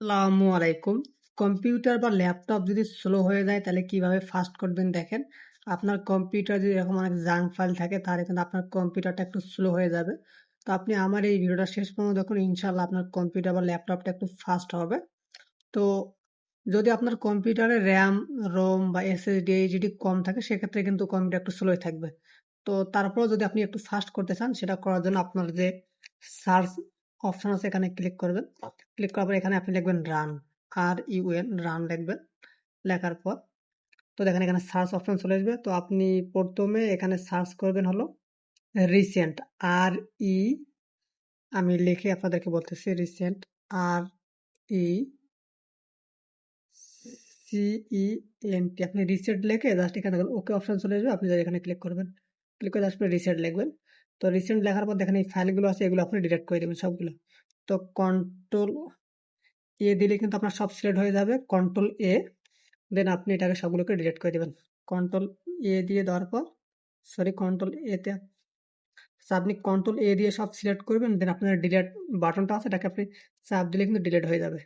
আসসালামু আলাইকুম। কম্পিউটার বা ল্যাপটপ যদি স্লো হয়ে যায় তাহলে কিভাবে ফাস্ট করবেন দেখেন। আপনার কম্পিউটার যদি এরকম অনেক জাঙ্ক ফাইল থাকে তাহলে কিন্তু আপনার কম্পিউটারটা একটু স্লো হয়ে যাবে। তো আপনি আমার এই ভিডিওটা শেষ পর্যন্ত দেখুন, ইনশাআল্লাহ আপনার কম্পিউটার বা ল্যাপটপটা একটু ফাস্ট হবে। তো যদি আপনার কম্পিউটারে র্যাম, রোম বা এসএসডি যদি কম থাকে সেক্ষেত্রে কিন্তু কম্পিউটার একটু স্লোই থাকবে। তো তারপরেও যদি আপনি একটু ফাস্ট করতে চান সেটা করার জন্য আপনার যে সার্চ অপশন আছে এখানে ক্লিক করবেন। ক্লিক করার পর এখানে আপনি লিখবেন রান, রান লিখবেন। লেখার পর তো দেখেন এখানে সার্চ অপশন চলে আসবে। তো আপনি প্রথমে এখানে সার্চ করবেন হলো রিসেন্ট, আর ই, আমি লিখে আপনাদেরকে বলতেছি রিসেন্ট, আর ই CENT। আপনি রিসেট লিখে জাস্ট এখানে দেখুন ওকে অপশন চলে আসবে, আপনি জাস্ট এখানে ক্লিক করবেন। ক্লিক করে জাস্ট রিসেট লিখবেন। তো রিসেন্ট লেখার পর দেখেন এই ফাইলগুলো আছে এগুলো আপনি ডিলিট করে দেবেন সবগুলো। তো কন্ট্রোল এ দিলে কিন্তু আপনার সব সিলেক্ট হয়ে যাবে। কন্ট্রোল এ, দেন আপনি এটাকে সবগুলোকে ডিলিট করে দেবেন। কন্ট্রোল এ দিয়ে দেওয়ার পর, সরি কন্ট্রোল এতে, আপনি কন্ট্রোল এ দিয়ে সব সিলেক্ট করবেন, দেন আপনার ডিলিট বাটনটা আছে এটাকে আপনি চাপ দিলে কিন্তু ডিলিট হয়ে যাবে।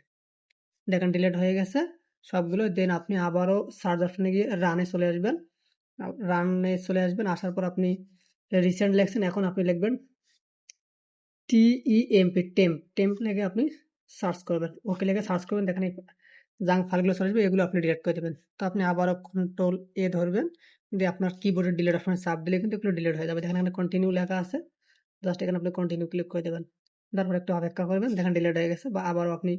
দেখেন ডিলিট হয়ে গেছে সবগুলো। দেন আপনি আবারও সার্চ অপশনে গিয়ে রানে চলে আসবেন। রানে চলে আসবেন, আসার পর আপনি রিসেন্ট লেখছেন, এখন আপনি লিখবেন TEMP, টেম্প লিখে আপনি সার্চ করবেন। ওকে লিখে সার্চ করবেন, দেখেন এই জাঙ্ক ফাইলগুলো চলে আসবে, এগুলো আপনি ডিলিট করে দেবেন। তো আপনি আবারও কন্ট্রোল এ ধরবেন, দিয়ে আপনার কিবোর্ডের ডিলিট অপশনে চাপ দিলে কিন্তু এগুলো ডিলিট হয়ে যাবে। দেখেন এখানে কন্টিনিউ লেখা আছে, জাস্ট এখানে আপনি কন্টিনিউ ক্লিক করে দেবেন। তারপর একটু অপেক্ষা করবেন, দেখেন ডিলিট হয়ে গেছে। বা আবারও আপনি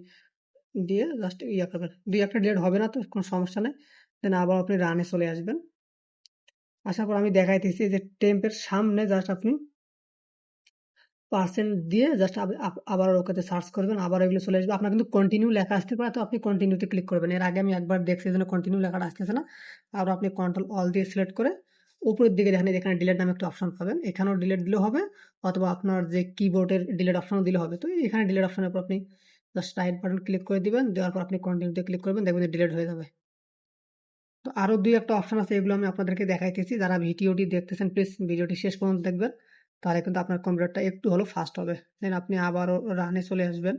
দিয়ে জাস্ট ইয়ে করবেন, দুই একটা ডিলিট হবে না তো কোনো সমস্যা নেই। দেন আবার আপনি রানে চলে আসবেন। আসার পর আমি দেখাইতেছি যে টেম্পের সামনে জাস্ট আপনি পার্সেন্ট দিয়ে জাস্ট আবার ওকেতে সার্চ করবেন, আবার এগুলো চলে আসবে। আপনার কিন্তু কন্টিনিউ লেখা আসতে পারে, তো আপনি কন্টিনিউতে ক্লিক করবেন। এর আগে আমি একবার দেখছি এই জন্য কন্টিনিউ লেখাটা আসতেছে না। আবার আপনি কন্ট্রোল অল দিয়ে সিলেক্ট করে উপরের দিকে দেখেন এখানে ডিলিট নামে একটা অপশন পাবেন, এখানেও ডিলিট দিলেও হবে, অথবা আপনার যে কিবোর্ডের ডিলিট অপশনও দিলে হবে। তো এখানে ডিলিট অপশনের উপর আপনি জাস্ট রাইট বাটন ক্লিক করে দিবেন, দেওয়ার পর আপনি কন্টিনিউতে ক্লিক করবেন, দেখবেন যে ডিলিট হয়ে যাবে। তো আরো দুই একটা অপশন আছে, এগুলো আমি আপনাদেরকে দেখাইতেছি। যারা ভিডিওটি দেখতেছেন প্লিজ ভিডিওটি শেষ পর্যন্ত দেখবেন, তাহলে কিন্তু আপনার কম্পিউটারটা একটু হলেও ফাস্ট হবে। দেন আপনি আবারও রানে চলে আসবেন।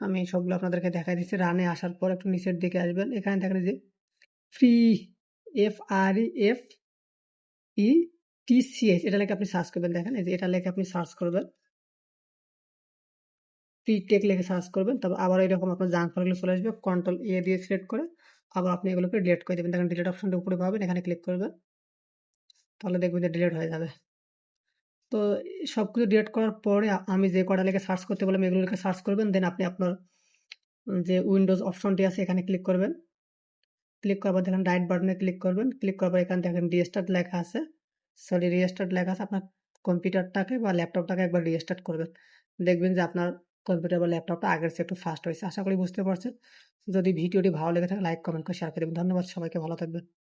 আমি সবগুলো আপনাদেরকে দেখাই দিচ্ছি। রানে আসার পর একটু নিচের দিকে আসবেন, এখানে দেখেন যে ফ্রি, FREFETCH, এটা লেখে আপনি সার্চ করবেন। দেখেন এই যে এটা লেখে আপনি সার্চ করবেন, ফ্রি টেক লিখে সার্চ করবেন। তারপর আবার এরকম আপনার জাঙ্ক ফাইলগুলো চলে আসবে, কন্ট্রোল এ দিয়ে সিলেক্ট করে আবার আপনি এগুলোকে ডিলিট করে দেবেন। দেখেন ডিলিট অপশনটা উপরে পাবেন, এখানে ক্লিক করবেন, তাহলে দেখবেন যে ডিলিট হয়ে যাবে। তো সবকিছু ডিলিট করার পরে আমি যে কটা লিখে সার্চ করতে বললাম এগুলো লিখে সার্চ করবেন। দেন আপনি আপনার যে উইন্ডোজ অপশনটি আছে এখানে ক্লিক করবেন। ক্লিক করার পর দেখেন রাইট বাটনে ক্লিক করবেন। ক্লিক করার পর এখানে দেখেন রিস্টার্ট লেখা আছে, সরি রিস্টার্ট লেখা আছে। আপনার কম্পিউটারটাকে বা ল্যাপটপটাকে একবার রিস্টার্ট করবেন, দেখবেন যে আপনার কম্পিউটার বা ল্যাপটপটা আগের চেয়ে একটু ফাস্ট হয়েছে। আশা করি বুঝতে পারছেন। যদি ভিডিওটি ভালো লেগে থাকে লাইক কমেন্ট করে শেয়ার করে দেবেন। ধন্যবাদ সবাইকে, ভালো থাকবেন।